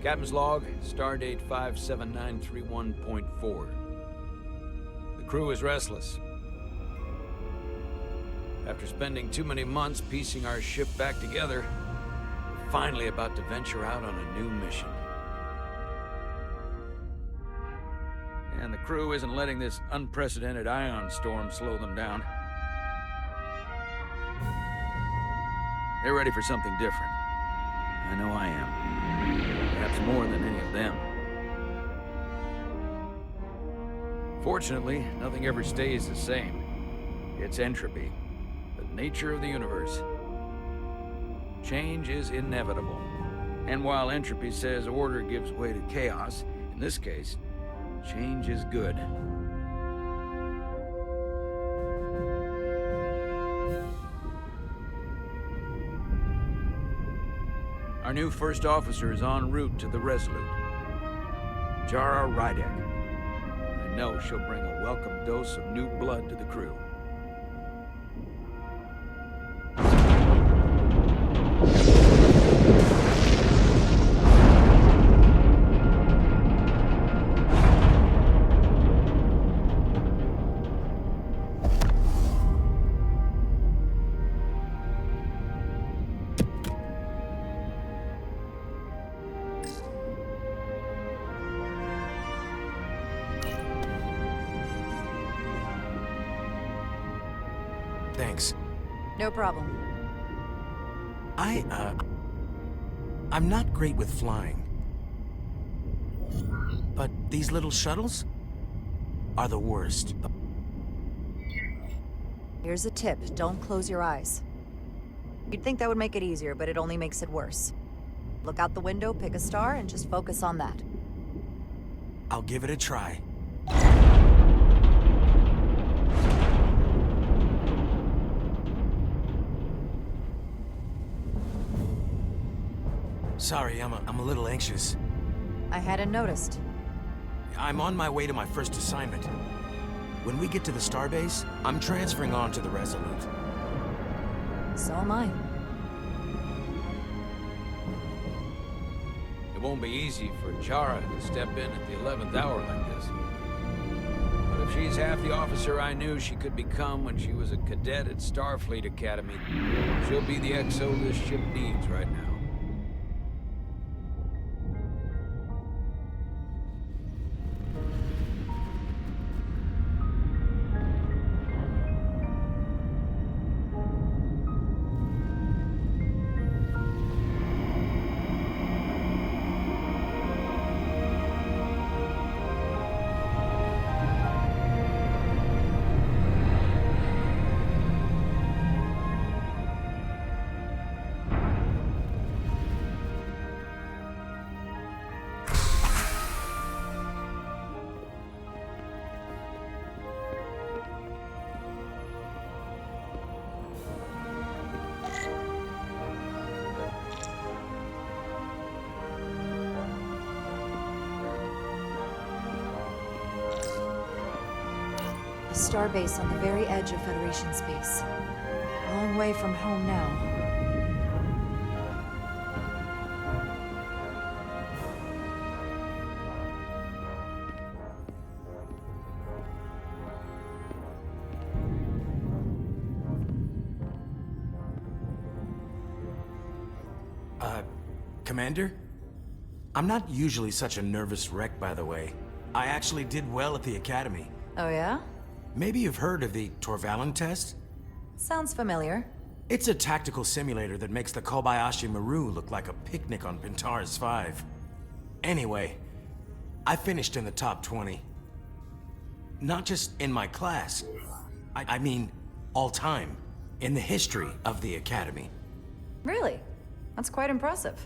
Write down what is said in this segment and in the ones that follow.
Captain's log, stardate 57931.4. The crew is restless. After spending too many months piecing our ship back together, we're finally about to venture out on a new mission. And the crew isn't letting this unprecedented ion storm slow them down. They're ready for something different. I know I am. Perhaps more than any of them. Fortunately, nothing ever stays the same. It's entropy, the nature of the universe. Change is inevitable. And while entropy says order gives way to chaos, in this case, change is good. Our new first officer is en route to the Resolute. Jara Rydek. I know she'll bring a welcome dose of new blood to the crew. Thanks. No problem. I'm not great with flying. But these little shuttles are the worst. Here's a tip. Don't close your eyes. You'd think that would make it easier, but it only makes it worse. Look out the window, pick a star, and just focus on that. I'll give it a try. Sorry, I'm a little anxious. I hadn't noticed. I'm on my way to my first assignment. When we get to the starbase, I'm transferring on to the Resolute. So am I. It won't be easy for Jara to step in at the 11th hour like this. But if she's half the officer I knew she could become when she was a cadet at Starfleet Academy, she'll be the XO this ship needs right now. A starbase on the very edge of Federation space. A long way from home now. Commander? I'm not usually such a nervous wreck, by the way. I actually did well at the Academy. Oh yeah? Maybe you've heard of the Torvalin test? Sounds familiar. It's a tactical simulator that makes the Kobayashi Maru look like a picnic on Pintar's 5. Anyway, I finished in the top 20. Not just in my class. I mean, all time. In the history of the Academy. Really? That's quite impressive.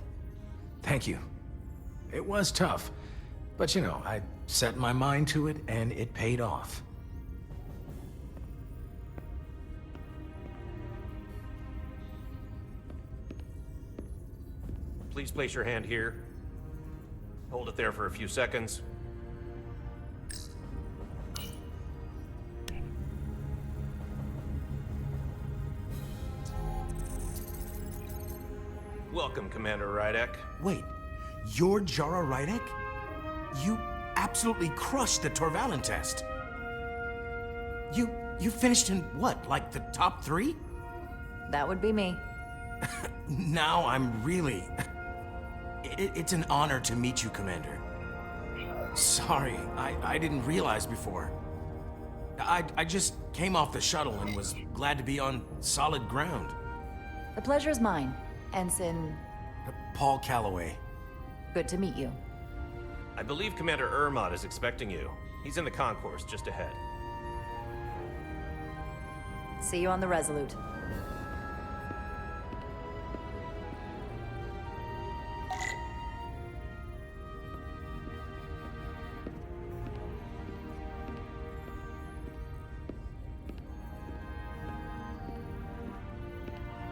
Thank you. It was tough. But you know, I set my mind to it and it paid off. Please place your hand here. Hold it there for a few seconds. Welcome, Commander Rydek. Wait, You're Jara Rydek? You absolutely crushed the Torvalen test. You finished in what, like the top 3? That would be me. Now I'm really... It's an honor to meet you, Commander. Sorry, I didn't realize before. I just came off the shuttle and was glad to be on solid ground. The pleasure's mine, Ensign. Paul Calloway. Good to meet you. I believe Commander Ermot is expecting you. He's in the concourse just ahead. See you on the Resolute.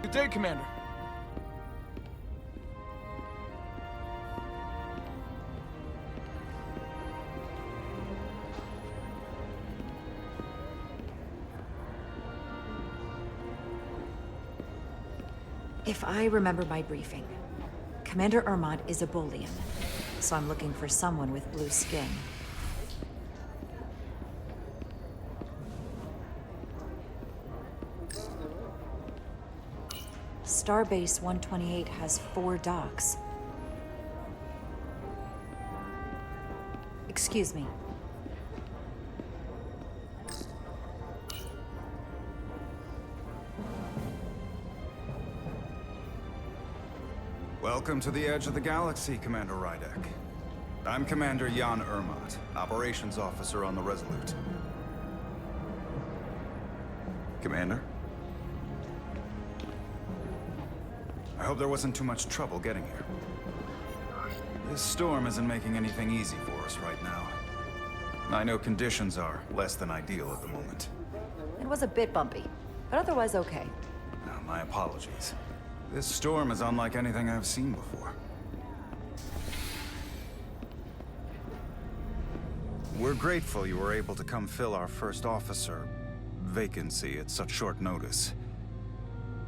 Good day, Commander. If I remember my briefing, Commander Ermot is a Bolian, so I'm looking for someone with blue skin. Starbase 128 has 4 docks. Excuse me. Welcome to the edge of the galaxy, Commander Rydek. I'm Commander Jan Ermot, Operations Officer on the Resolute. Commander? I hope there wasn't too much trouble getting here. This storm isn't making anything easy for us right now. I know conditions are less than ideal at the moment. It was a bit bumpy, but otherwise okay. My apologies. This storm is unlike anything I've seen before. We're grateful you were able to come fill our first officer vacancy at such short notice.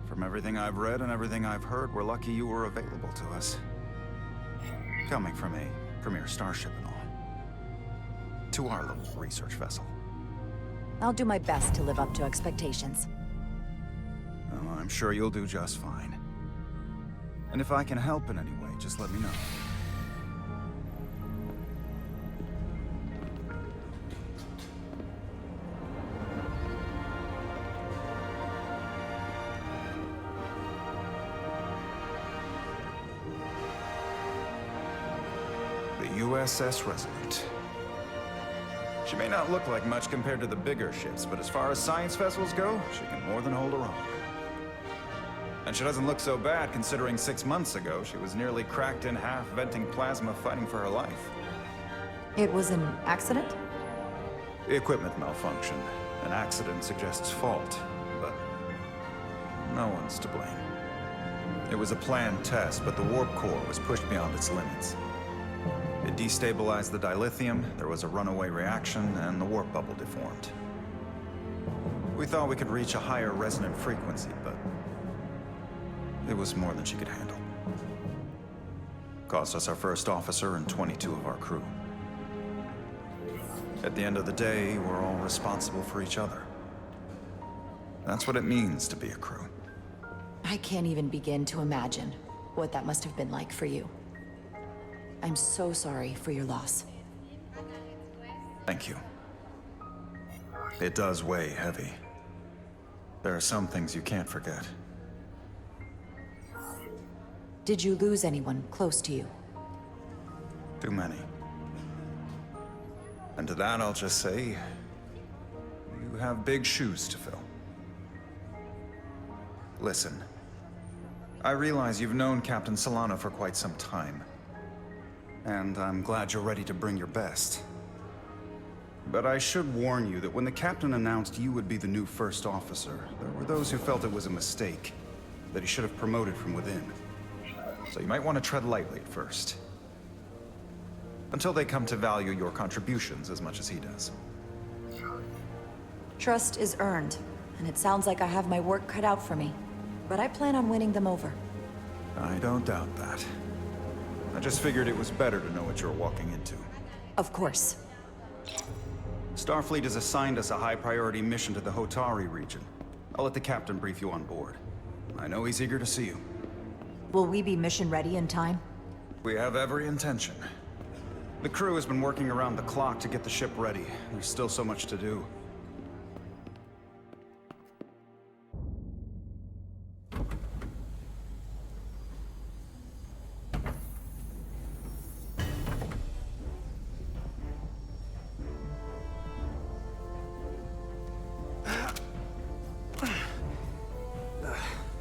From everything I've read and everything I've heard, we're lucky you were available to us. Coming from a premier starship and all. To our little research vessel. I'll do my best to live up to expectations. Oh, I'm sure you'll do just fine. And if I can help in any way, just let me know. The USS Resolute. She may not look like much compared to the bigger ships, but as far as science vessels go, she can more than hold her own. And she doesn't look so bad considering 6 months ago she was nearly cracked in half venting plasma fighting for her life. It was an accident? The equipment malfunctioned. An accident suggests fault, but no one's to blame. It was a planned test, but the warp core was pushed beyond its limits. It destabilized the dilithium, there was a runaway reaction, and the warp bubble deformed. We thought we could reach a higher resonant frequency, but it was more than she could handle. Cost us our first officer and 22 of our crew. At the end of the day, we're all responsible for each other. That's what it means to be a crew. I can't even begin to imagine what that must have been like for you. I'm so sorry for your loss. Thank you. It does weigh heavy. There are some things you can't forget. Did you lose anyone close to you? Too many. And to that I'll just say, you have big shoes to fill. Listen, I realize you've known Captain Solano for quite some time. And I'm glad you're ready to bring your best. But I should warn you that when the captain announced you would be the new first officer, there were those who felt it was a mistake, that he should have promoted from within. So you might want to tread lightly at first. Until they come to value your contributions as much as he does. Trust is earned, and it sounds like I have my work cut out for me. But I plan on winning them over. I don't doubt that. I just figured it was better to know what you're walking into. Of course. Starfleet has assigned us a high-priority mission to the Hotari region. I'll let the captain brief you on board. I know he's eager to see you. Will we be mission ready in time? We have every intention. The crew has been working around the clock to get the ship ready. There's still so much to do.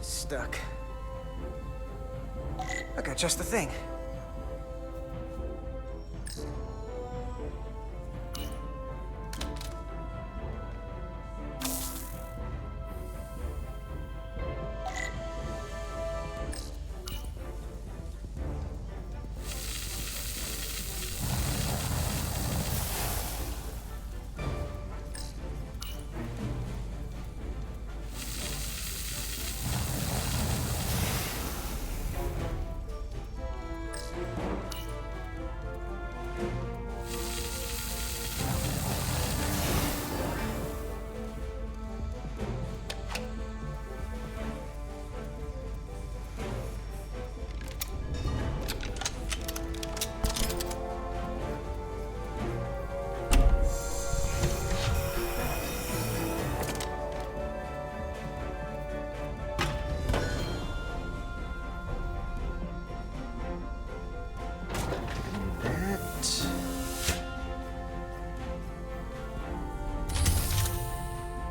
Stuck. I got just the thing.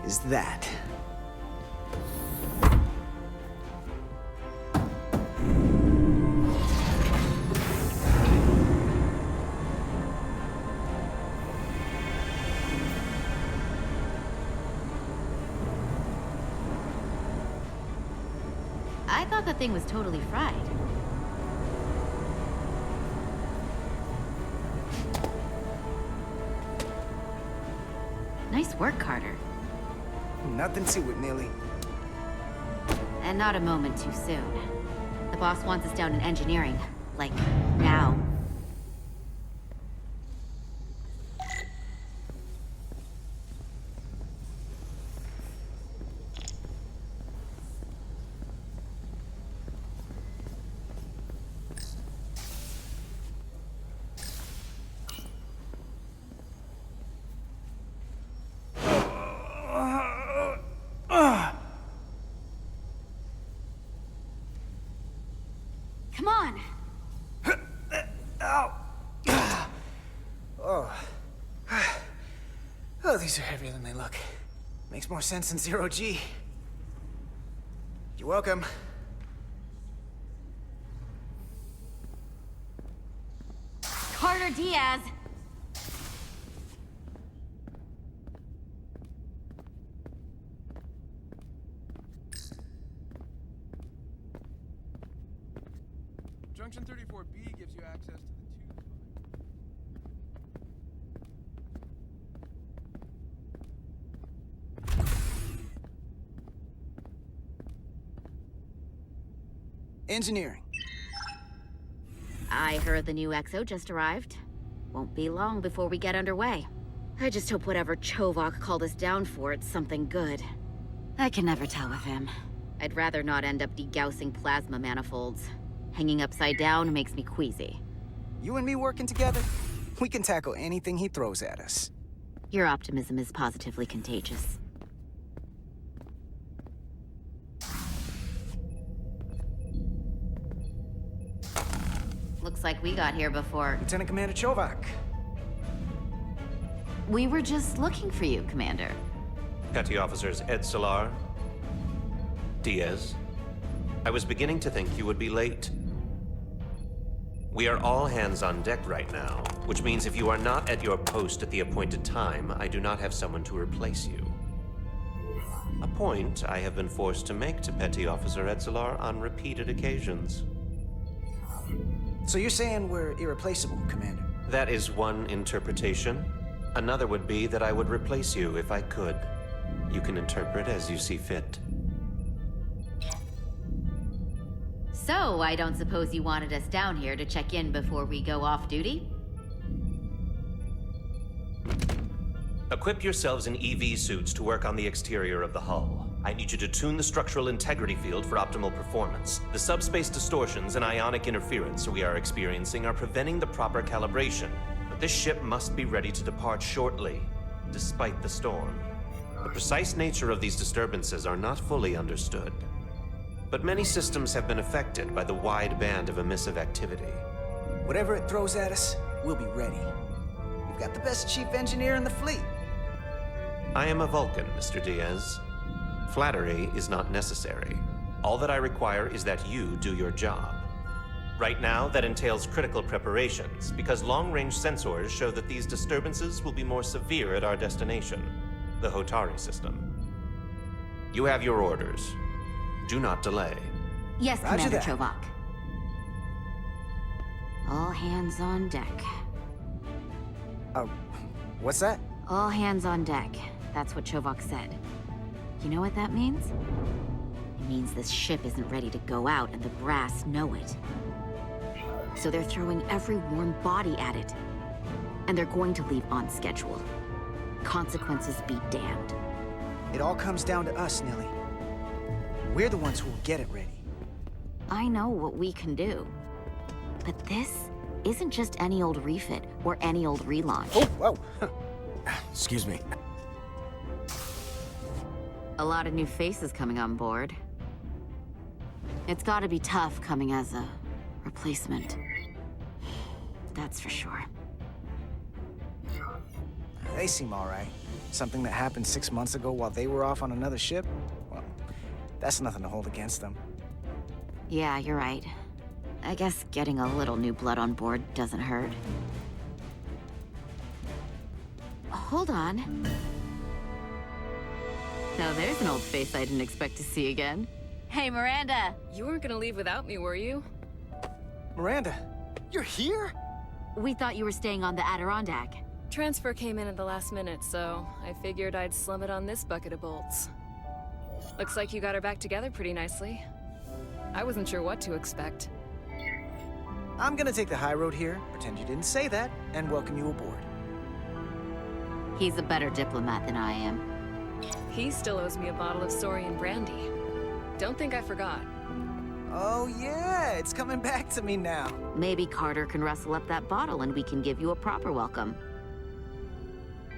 Is that. I thought that thing was totally fried. Nice work, Carter. Nothing to it, Millie. And not a moment too soon. The boss wants us down in engineering. Like, now. Come on! Ow! Oh. Oh, these are heavier than they look. Makes more sense than zero G. You're welcome. Carter Diaz! Junction 34B gives you access to the tube. Engineering. I heard the new XO just arrived. Won't be long before we get underway. I just hope whatever Chovok called us down for, it's something good. I can never tell with him. I'd rather not end up degaussing plasma manifolds. Hanging upside down makes me queasy. You and me working together, we can tackle anything he throws at us. Your optimism is positively contagious. Looks like we got here before. Lieutenant Commander Chovok. We were just looking for you, Commander. Petty Officers Edsalar, Diaz. I was beginning to think you would be late. We are all hands on deck right now, which means if you are not at your post at the appointed time, I do not have someone to replace you. A point I have been forced to make to Petty Officer Edsalar on repeated occasions. So you're saying we're irreplaceable, Commander? That is one interpretation. Another would be that I would replace you if I could. You can interpret as you see fit. So, I don't suppose you wanted us down here to check in before we go off duty? Equip yourselves in EV suits to work on the exterior of the hull. I need you to tune the structural integrity field for optimal performance. The subspace distortions and ionic interference we are experiencing are preventing the proper calibration. But this ship must be ready to depart shortly, despite the storm. The precise nature of these disturbances are not fully understood. But many systems have been affected by the wide band of emissive activity. Whatever it throws at us, we'll be ready. We've got the best chief engineer in the fleet. I am a Vulcan, Mr. Diaz. Flattery is not necessary. All that I require is that you do your job. Right now, that entails critical preparations, because long-range sensors show that these disturbances will be more severe at our destination, the Hotari system. You have your orders. Do not delay. Yes, Roger Commander that. Chovak. All hands on deck. What's that? All hands on deck. That's what Chovak said. You know what that means? It means this ship isn't ready to go out, and the brass know it. So they're throwing every warm body at it. And they're going to leave on schedule. Consequences be damned. It all comes down to us, Nelly. We're the ones who will get it ready. I know what we can do. But this isn't just any old refit or any old relaunch. Oh, whoa. Excuse me. A lot of new faces coming on board. It's gotta be tough coming as a replacement. That's for sure. They seem all right. Something that happened 6 months ago while they were off on another ship? Well, that's nothing to hold against them. Yeah, you're right. I guess getting a little new blood on board doesn't hurt. Hold on. Now there's an old face I didn't expect to see again. Hey, Miranda! You weren't gonna leave without me, were you? Miranda, you're here? We thought you were staying on the Adirondack. Transfer came in at the last minute, so I figured I'd slum it on this bucket of bolts. Looks like you got her back together pretty nicely. I wasn't sure what to expect. I'm gonna take the high road here, pretend you didn't say that, and welcome you aboard. He's a better diplomat than I am. He still owes me a bottle of Saurian brandy. Don't think I forgot. Oh yeah, it's coming back to me now. Maybe Carter can rustle up that bottle and we can give you a proper welcome.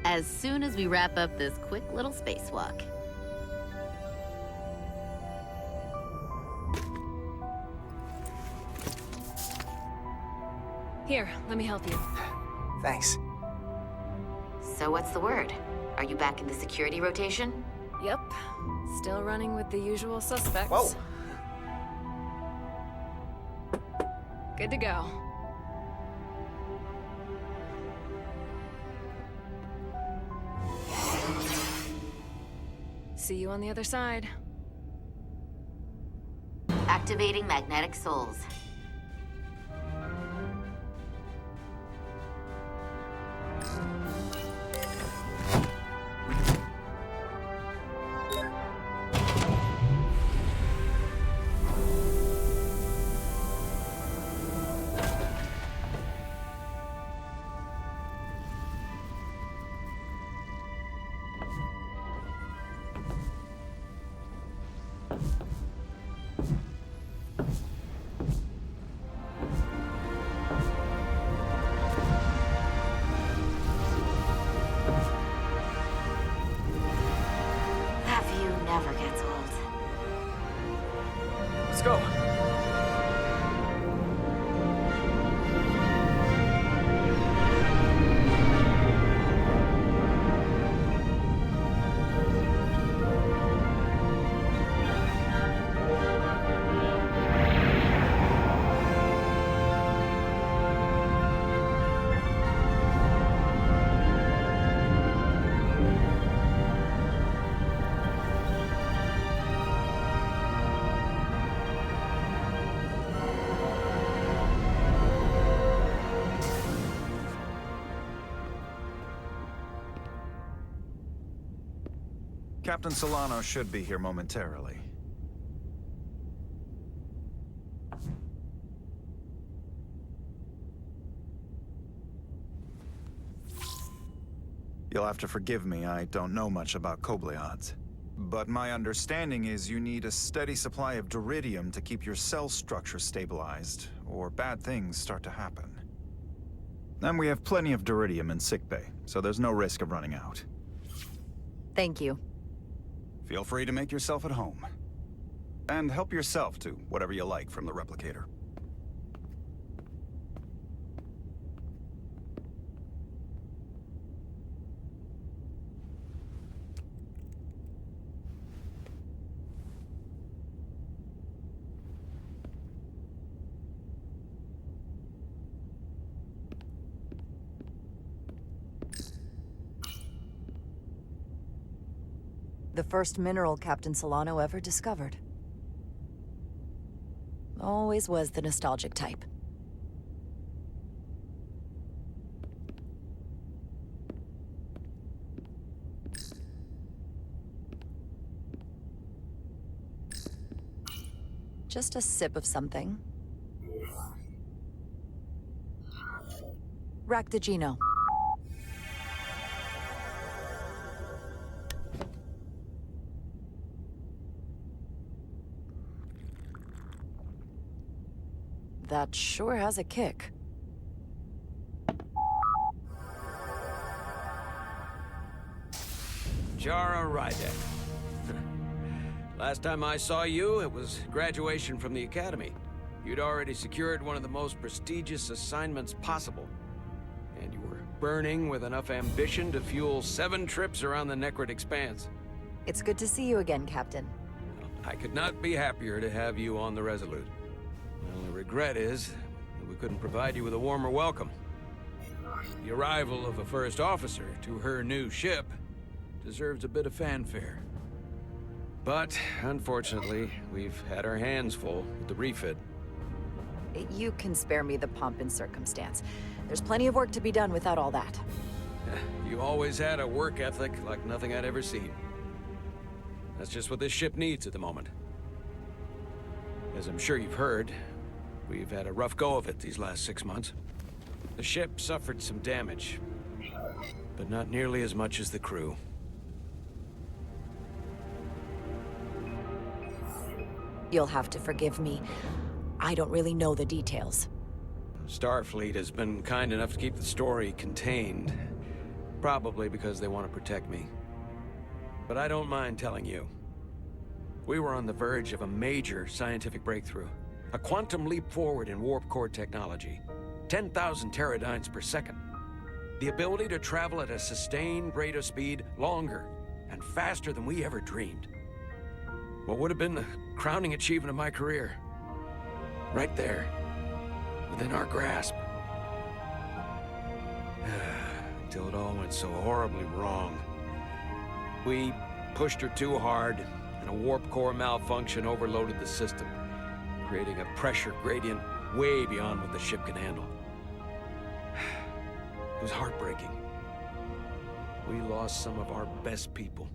As soon as we wrap up this quick little spacewalk. Here, let me help you. Thanks. So what's the word? Are you back in the security rotation? Yep. Still running with the usual suspects. Whoa! Good to go. See you on the other side. Activating magnetic souls. That view never gets old. Let's go. Captain Solano should be here momentarily. You'll have to forgive me, I don't know much about Kobleods. But my understanding is you need a steady supply of duridium to keep your cell structure stabilized, or bad things start to happen. And we have plenty of duridium in sickbay, so there's no risk of running out. Thank you. Feel free to make yourself at home. And help yourself to whatever you like from the replicator. The first mineral Captain Solano ever discovered. Always was the nostalgic type. Just a sip of something. Ractigino. That sure has a kick. Jara Rydek. Last time I saw you, it was graduation from the Academy. You'd already secured one of the most prestigious assignments possible. And you were burning with enough ambition to fuel 7 trips around the Necrit Expanse. It's good to see you again, Captain. I could not be happier to have you on the Resolute. The only regret is that we couldn't provide you with a warmer welcome. The arrival of a first officer to her new ship deserves a bit of fanfare. But, unfortunately, we've had our hands full with the refit. You can spare me the pomp and circumstance. There's plenty of work to be done without all that. You always had a work ethic like nothing I'd ever seen. That's just what this ship needs at the moment. As I'm sure you've heard, we've had a rough go of it these last 6 months. The ship suffered some damage, but not nearly as much as the crew. You'll have to forgive me. I don't really know the details. Starfleet has been kind enough to keep the story contained, probably because they want to protect me. But I don't mind telling you. We were on the verge of a major scientific breakthrough. A quantum leap forward in warp core technology. 10,000 teradynes per second. The ability to travel at a sustained rate of speed longer and faster than we ever dreamed. What would have been the crowning achievement of my career. Right there, within our grasp. Until it all went so horribly wrong. We pushed her too hard, and a warp core malfunction overloaded the system, creating a pressure gradient way beyond what the ship can handle. It was heartbreaking. We lost some of our best people.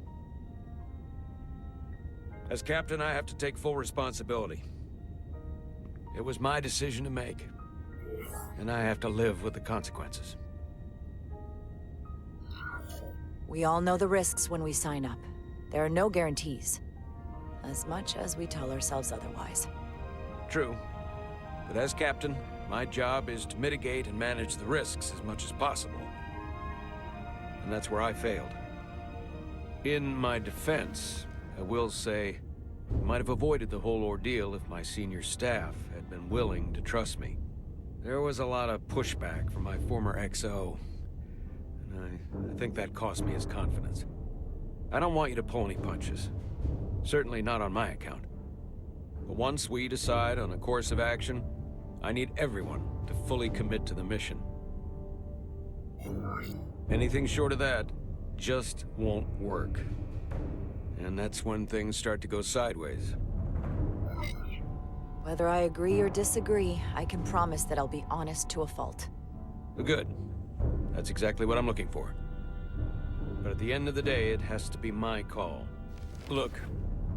As captain, I have to take full responsibility. It was my decision to make, and I have to live with the consequences. We all know the risks when we sign up. There are no guarantees. As much as we tell ourselves otherwise. True. But as captain, my job is to mitigate and manage the risks as much as possible. And that's where I failed. In my defense, I will say, I might have avoided the whole ordeal if my senior staff had been willing to trust me. There was a lot of pushback from my former XO, and I think that cost me his confidence. I don't want you to pull any punches. Certainly not on my account. But once we decide on a course of action, I need everyone to fully commit to the mission. Anything short of that just won't work. And that's when things start to go sideways. Whether I agree or disagree, I can promise that I'll be honest to a fault. Good. That's exactly what I'm looking for. But at the end of the day, it has to be my call. Look,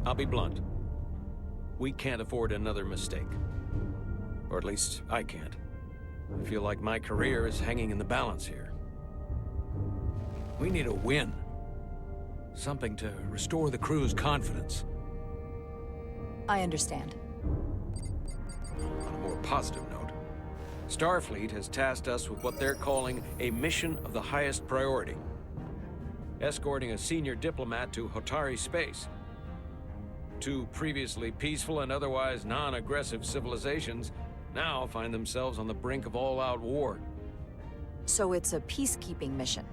I'll be blunt. We can't afford another mistake. Or at least, I can't. I feel like my career is hanging in the balance here. We need a win. Something to restore the crew's confidence. I understand. On a more positive note, Starfleet has tasked us with what they're calling a mission of the highest priority. Escorting a senior diplomat to Hotari space. Two previously peaceful and otherwise non-aggressive civilizations now find themselves on the brink of all-out war. So it's a peacekeeping mission.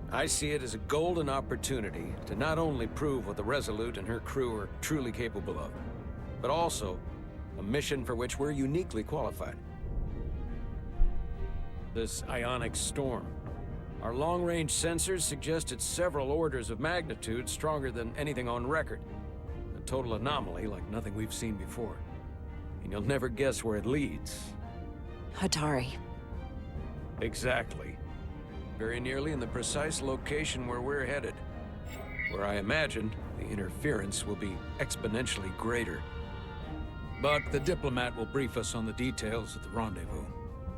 I see it as a golden opportunity to not only prove what the Resolute and her crew are truly capable of, but also a mission for which we're uniquely qualified. This ionic storm. Our long-range sensors suggest it's several orders of magnitude stronger than anything on record. A total anomaly like nothing we've seen before. And you'll never guess where it leads. Hatari. Exactly. Very nearly in the precise location where we're headed. Where I imagine the interference will be exponentially greater. But the diplomat will brief us on the details at the rendezvous.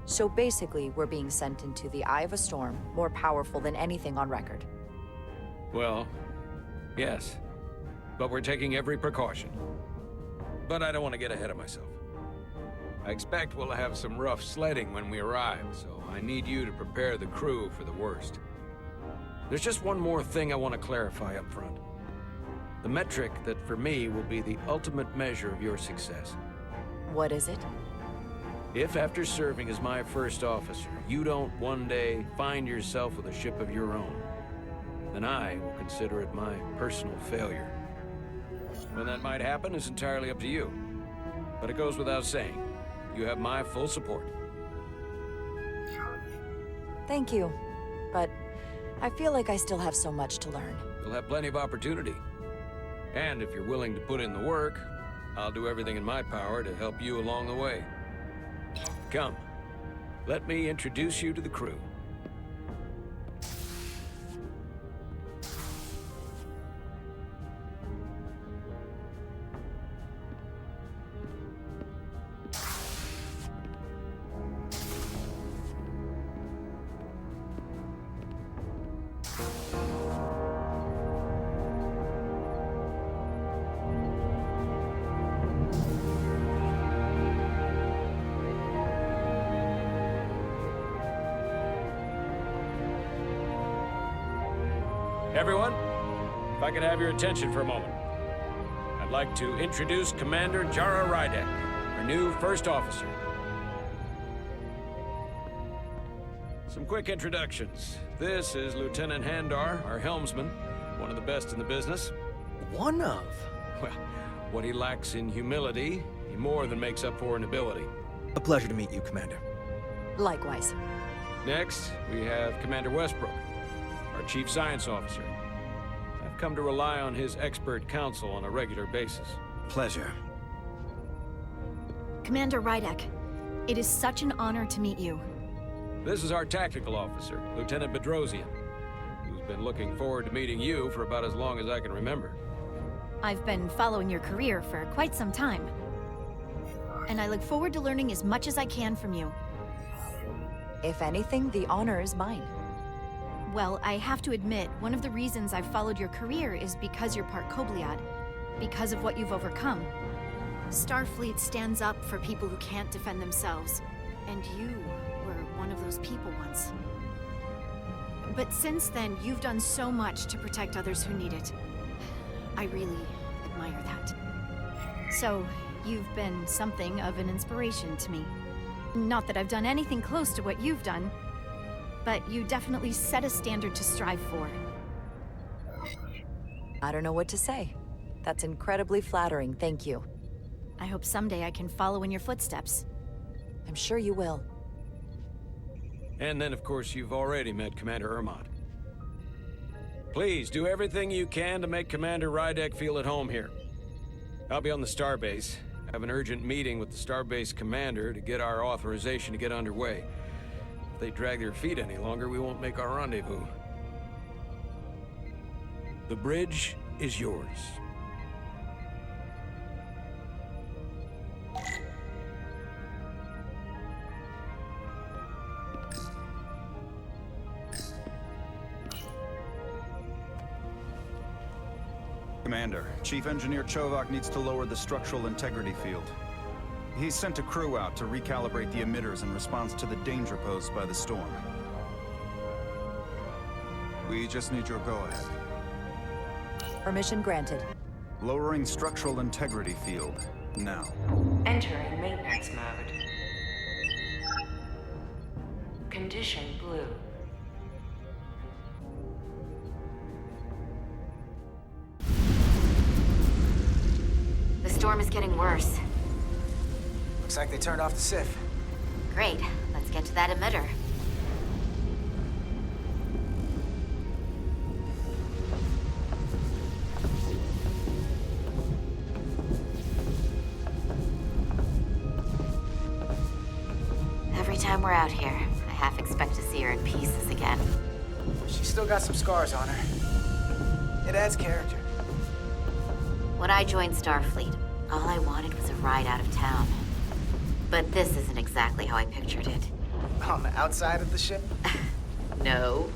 So basically, we're being sent into the eye of a storm, more powerful than anything on record. Well, yes. But we're taking every precaution. But I don't want to get ahead of myself. I expect we'll have some rough sledding when we arrive, so I need you to prepare the crew for the worst. There's just one more thing I want to clarify up front. The metric that for me will be the ultimate measure of your success. What is it? If after serving as my first officer, you don't one day find yourself with a ship of your own, then I will consider it my personal failure. When that might happen is entirely up to you. But it goes without saying, you have my full support. Thank you. But I feel like I still have so much to learn. You'll have plenty of opportunity. And if you're willing to put in the work, I'll do everything in my power to help you along the way. Come, let me introduce you to the crew. Everyone, if I could have your attention for a moment. I'd like to introduce Commander Jara Rydek, our new first officer. Some quick introductions. This is Lieutenant Handar, our helmsman, one of the best in the business. One of? Well, what he lacks in humility, he more than makes up for in ability. A pleasure to meet you, Commander. Likewise. Next, we have Commander Westbrook, our Chief Science Officer. I've come to rely on his expert counsel on a regular basis. Pleasure. Commander Rydek, it is such an honor to meet you. This is our tactical officer, Lieutenant Bedrosian, who's been looking forward to meeting you for about as long as I can remember. I've been following your career for quite some time. And I look forward to learning as much as I can from you. If anything, the honor is mine. Well, I have to admit, one of the reasons I've followed your career is because you're part Kobliad, because of what you've overcome. Starfleet stands up for people who can't defend themselves, and you were one of those people once. But since then, you've done so much to protect others who need it. I really admire that. So, you've been something of an inspiration to me. Not that I've done anything close to what you've done, but you definitely set a standard to strive for. I don't know what to say. That's incredibly flattering, thank you. I hope someday I can follow in your footsteps. I'm sure you will. And then, of course, you've already met Commander Ermont. Please, do everything you can to make Commander Rydek feel at home here. I'll be on the starbase. I have an urgent meeting with the starbase commander to get our authorization to get underway. If they drag their feet any longer, we won't make our rendezvous. The bridge is yours. Commander, Chief Engineer Chovak needs to lower the structural integrity field. He's sent a crew out to recalibrate the emitters in response to the danger posed by the storm. We just need your go-ahead. Permission granted. Lowering structural integrity field, now. Entering maintenance mode. Condition blue. The storm is getting worse. Looks like they turned off the SIF. Great. Let's get to that emitter. Every time we're out here, I half expect to see her in pieces again. She's still got some scars on her. It adds character. When I joined Starfleet, all I wanted was a ride out of town. But this isn't exactly how I pictured it. On the outside of the ship? No.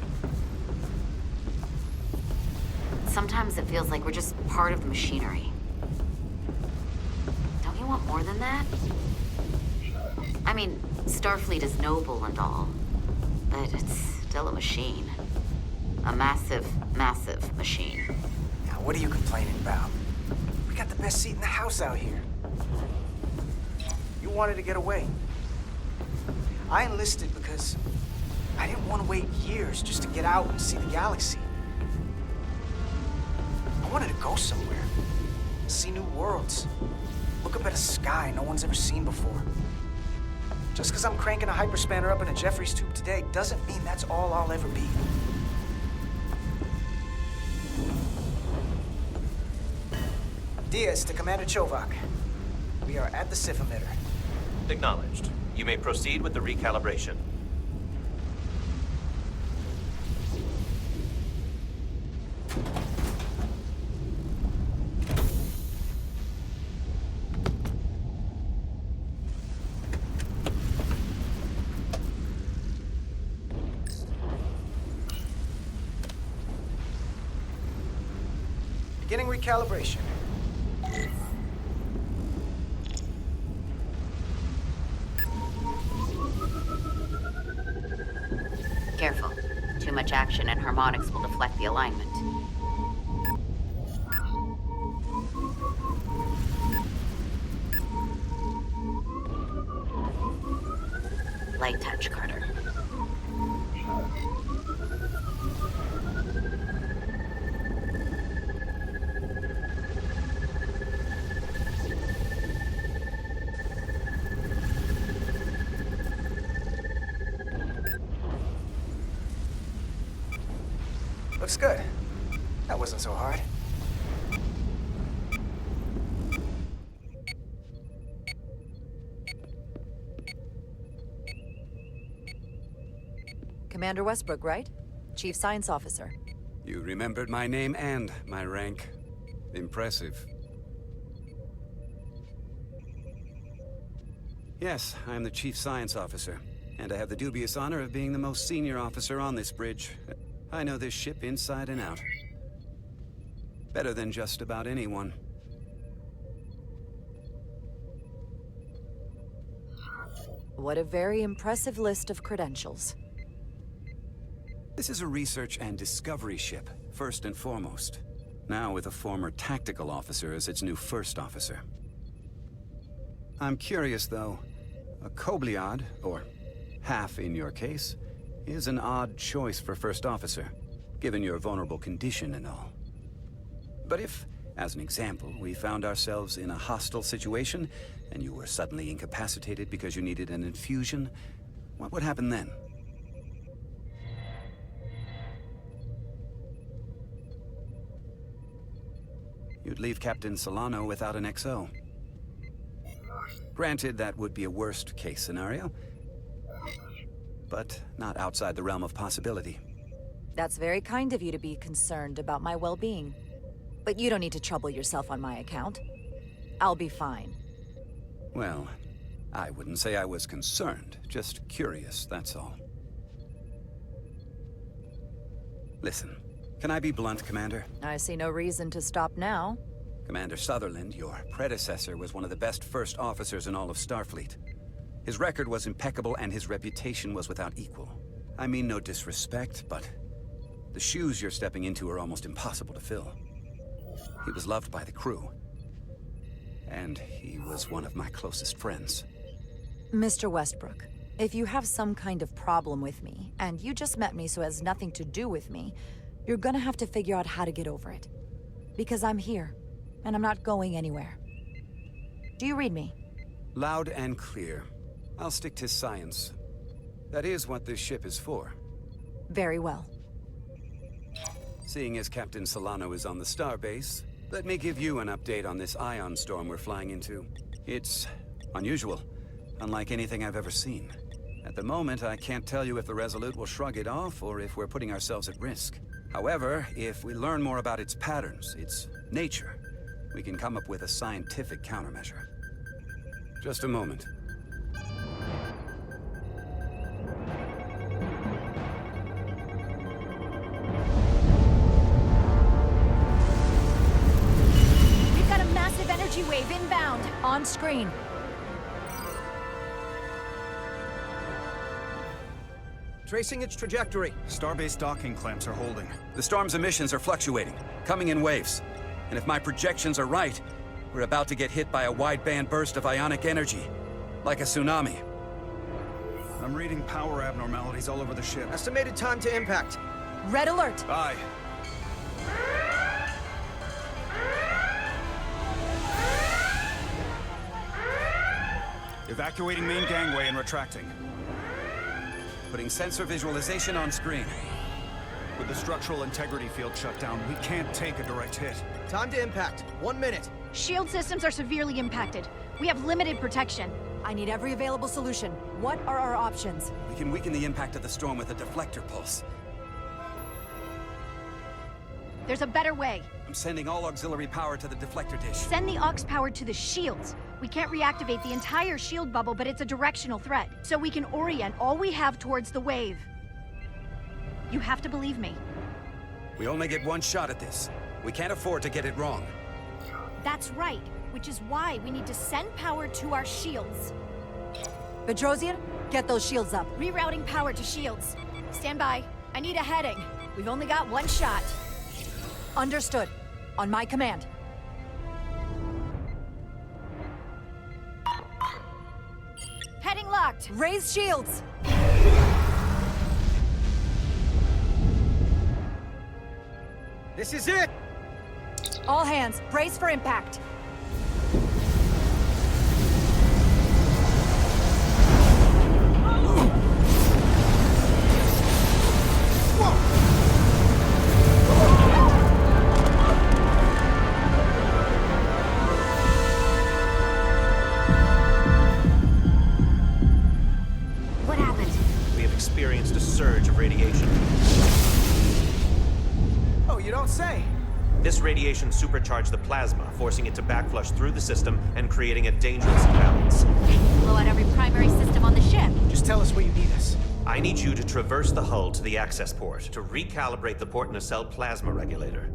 Sometimes it feels like we're just part of the machinery. Don't you want more than that? I mean, Starfleet is noble and all, but it's still a machine. A massive, massive machine. Now, what are you complaining about? We got the best seat in the house out here. You wanted to get away. I enlisted because I didn't want to wait years just to get out and see the galaxy. I wanted to go somewhere, see new worlds, look up at a sky no one's ever seen before. Just because I'm cranking a hyperspanner up in a Jeffries tube today doesn't mean that's all I'll ever be. Diaz to Commander Chovak. We are at the SIF emitter. Acknowledged. You may proceed with the recalibration. Beginning recalibration. Careful. Too much action and harmonics will deflect the alignment. Light touch, Carter. Looks good. That wasn't so hard. Commander Westbrook, right? Chief Science Officer. You remembered my name and my rank. Impressive. Yes, I'm the Chief Science Officer, and I have the dubious honor of being the most senior officer on this bridge. I know this ship inside and out. Better than just about anyone. What a very impressive list of credentials. This is a research and discovery ship, first and foremost. Now with a former tactical officer as its new first officer. I'm curious, though. A Kobliad, or half in your case, is an odd choice for first officer, given your vulnerable condition and all. But if, as an example, we found ourselves in a hostile situation, and you were suddenly incapacitated because you needed an infusion, what would happen then? You'd leave Captain Solano without an XO. Granted, that would be a worst-case scenario, but not outside the realm of possibility. That's very kind of you to be concerned about my well-being. But you don't need to trouble yourself on my account. I'll be fine. Well, I wouldn't say I was concerned, just curious, that's all. Listen, Can I be blunt, Commander? I see no reason to stop now. Commander Sutherland, your predecessor, was one of the best first officers in all of Starfleet. His record was impeccable and his reputation was without equal. I mean no disrespect, but the shoes you're stepping into are almost impossible to fill. He was loved by the crew. And he was one of my closest friends. Mr. Westbrook, if you have some kind of problem with me, and you just met me so it has nothing to do with me, you're gonna have to figure out how to get over it. Because I'm here, and I'm not going anywhere. Do you read me? Loud and clear. I'll stick to science. That is what this ship is for. Very well. Seeing as Captain Solano is on the starbase, let me give you an update on this ion storm we're flying into. It's unusual, unlike anything I've ever seen. At the moment, I can't tell you if the Resolute will shrug it off or if we're putting ourselves at risk. However, if we learn more about its patterns, its nature, we can come up with a scientific countermeasure. Just a moment. We've got a massive energy wave inbound. On screen. Tracing its trajectory. Starbase docking clamps are holding. The storm's emissions are fluctuating, coming in waves. And if my projections are right, we're about to get hit by a wideband burst of ionic energy, like a tsunami. I'm reading power abnormalities all over the ship. Estimated time to impact. Red alert! Aye. Evacuating main gangway and retracting. Putting sensor visualization on screen. With the structural integrity field shut down, we can't take a direct hit. Time to impact. 1 minute. Shield systems are severely impacted. We have limited protection. I need every available solution. What are our options? We can weaken the impact of the storm with a deflector pulse. There's a better way. I'm sending all auxiliary power to the deflector dish. Send the aux power to the shields. We can't reactivate the entire shield bubble, but it's a directional threat. So we can orient all we have towards the wave. You have to believe me. We only get one shot at this. We can't afford to get it wrong. That's right, which is why we need to send power to our shields. Bedrosian, get those shields up. Rerouting power to shields. Stand by. I need a heading. We've only got one shot. Understood. On my command. Heading locked. Raise shields! This is it! All hands, brace for impact. What happened? We have experienced a surge of radiation. Oh, you don't say. This radiation supercharged the plasma, forcing it to backflush through the system and creating a dangerous imbalance. Blow out every primary system on the ship. Just tell us where you need us. I need you to traverse the hull to the access port to recalibrate the port nacelle plasma regulator.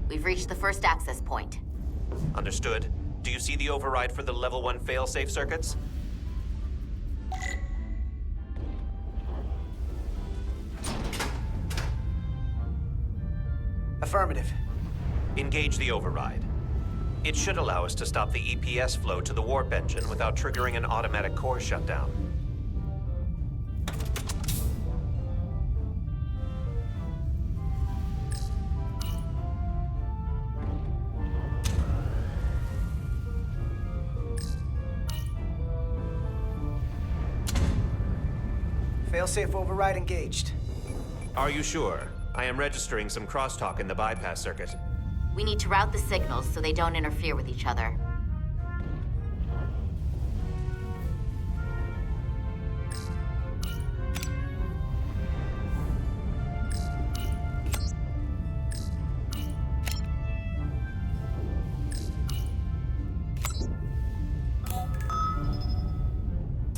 We've reached the first access point. Understood. Do you see the override for the level 1 failsafe circuits? Affirmative. Engage the override. It should allow us to stop the EPS flow to the warp engine without triggering an automatic core shutdown. Failsafe override engaged. Are you sure? I am registering some crosstalk in the bypass circuit. We need to route the signals so they don't interfere with each other.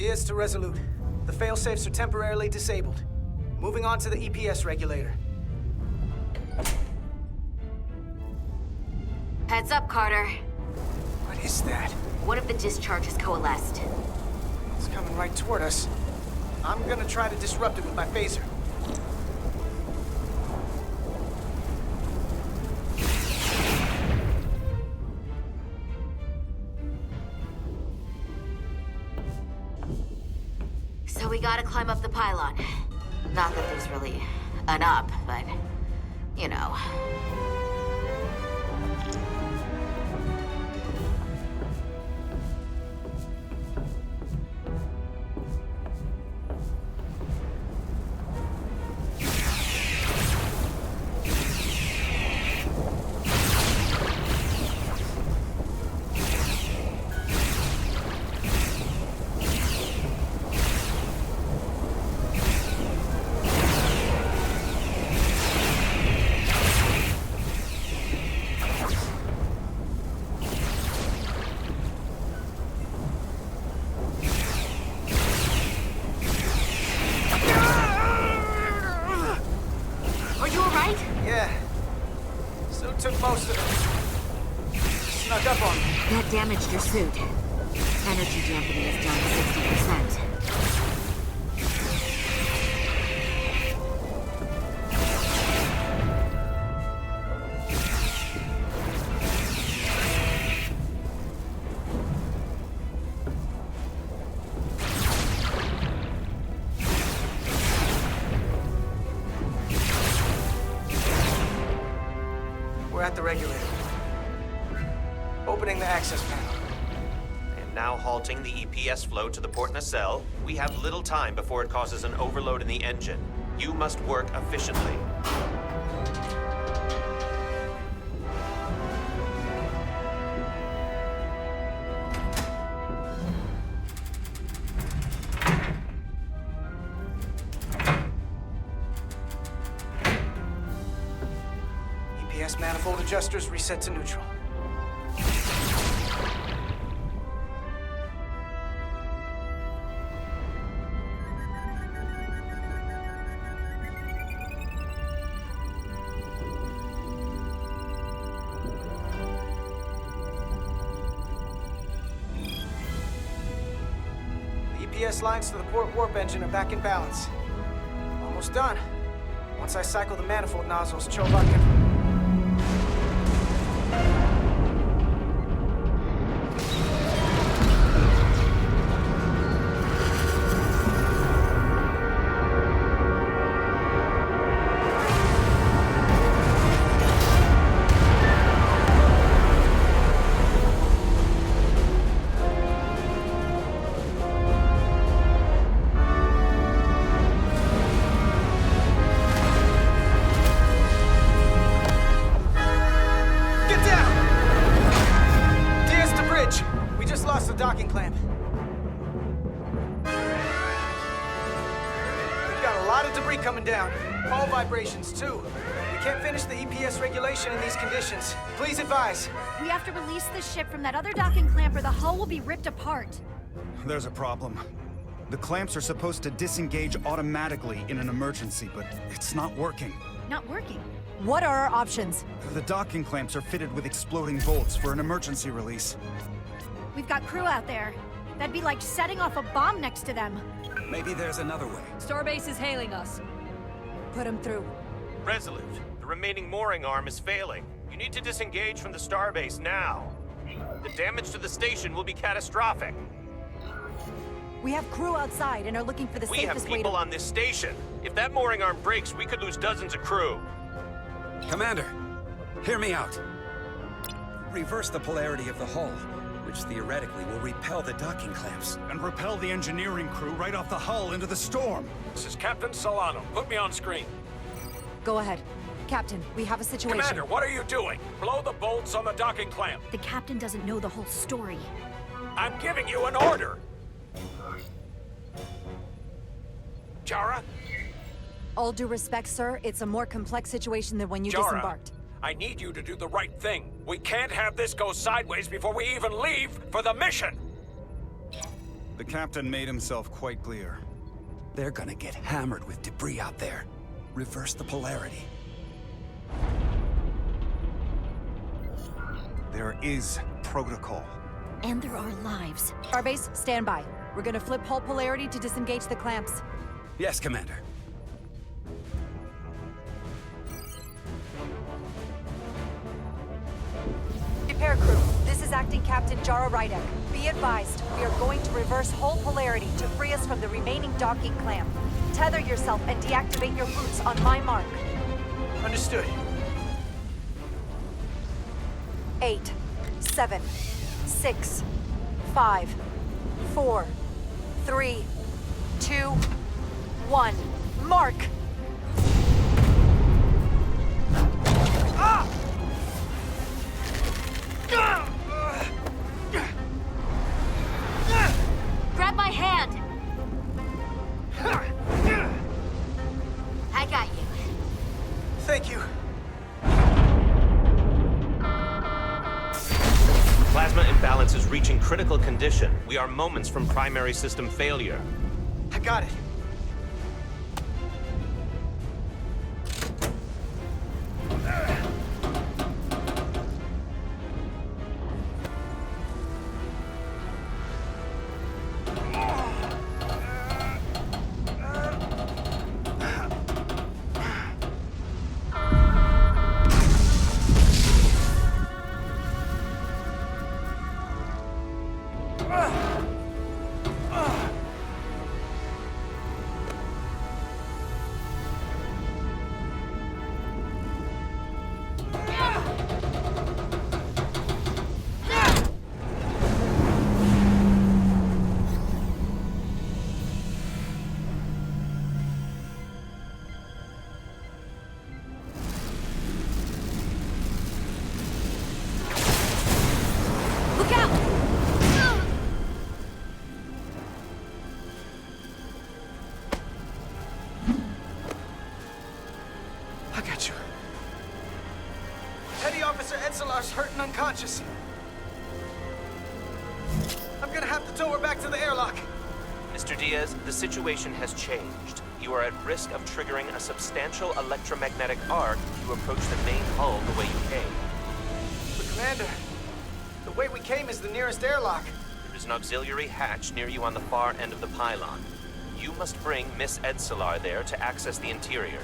Diaz to Resolute. The failsafes are temporarily disabled. Moving on to the EPS regulator. Heads up, Carter. What is that? One of the discharges coalesced. It's coming right toward us. I'm gonna try to disrupt it with my phaser. So we gotta climb up the pylon. Not that there's really an up, but, you know. Took most of it. Snuck up on me. That damaged your suit. Energy dampening is down to 60%. We're at the regulator. Opening the access panel. And now halting the EPS flow to the port nacelle. We have little time before it causes an overload in the engine. You must work efficiently. EPS manifold adjusters reset to neutral. The EPS lines to the port warp engine are back in balance. Almost done. Once I cycle the manifold nozzles, Chovak can... docking clamp. We've got a lot of debris coming down. Hull vibrations, too. We can't finish the EPS regulation in these conditions. Please advise. We have to release this ship from that other docking clamp or the hull will be ripped apart. There's a problem. The clamps are supposed to disengage automatically in an emergency, but it's not working. Not working? What are our options? The docking clamps are fitted with exploding bolts for an emergency release. We've got crew out there. That'd be like setting off a bomb next to them. Maybe there's another way. Starbase is hailing us. Put him through. Resolute, the remaining mooring arm is failing. You need to disengage from the starbase now. The damage to the station will be catastrophic. We have crew outside and are looking for the We safest have way to... people on this station. If that mooring arm breaks, we could lose dozens of crew. Commander, hear me out. Reverse the polarity of the hull, which theoretically will repel the docking clamps. And repel the engineering crew right off the hull into the storm. This is Captain Solano. Put me on screen. Go ahead. Captain, we have a situation. Commander, what are you doing? Blow the bolts on the docking clamp. The captain doesn't know the whole story. I'm giving you an order. Jara? All due respect, sir, it's a more complex situation than when you Jara, disembarked. I need you to do the right thing. We can't have this go sideways before we even leave for the mission. The captain made himself quite clear. They're gonna get hammered with debris out there. Reverse the polarity. There is protocol. And there are lives. Starbase, stand by. We're gonna flip hull polarity to disengage the clamps. Yes, Commander. Repair crew, this is Acting Captain Jara Rydek. Be advised, we are going to reverse hull polarity to free us from the remaining docking clamp. Tether yourself and deactivate your boots on my mark. Understood. 8, 7, 6, 5, 4, 3, 2, 1. Mark! Grab my hand! I got you. Thank you. Plasma imbalance is reaching critical condition. We are moments from primary system failure. I got it. Hurt and unconscious. I'm gonna have to tow her back to the airlock. Mr. Diaz, the situation has changed. You are at risk of triggering a substantial electromagnetic arc if you approach the main hull the way you came. But Commander, the way we came is the nearest airlock. There is an auxiliary hatch near you on the far end of the pylon. You must bring Miss Edsalar there to access the interior.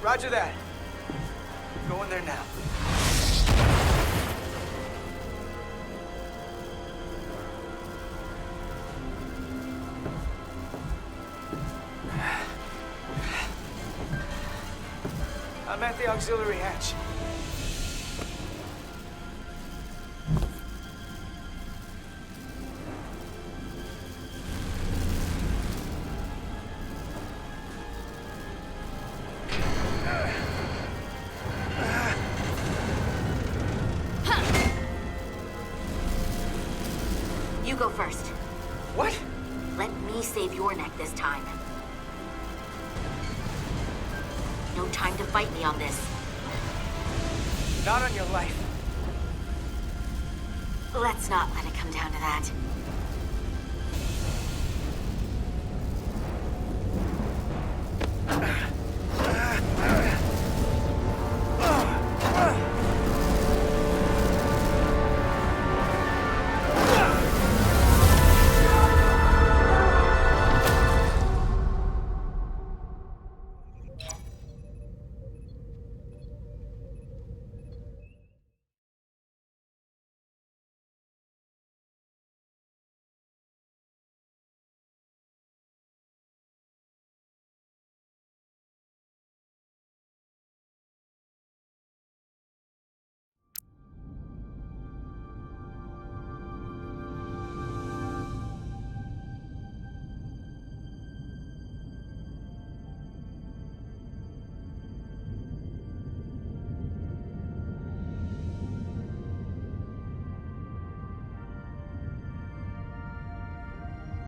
Roger that. Going there now. I'm at the auxiliary hatch. You go first. What? Let me save your neck this time. No time to fight me on this. Not on your life. Let's not let it come down to that.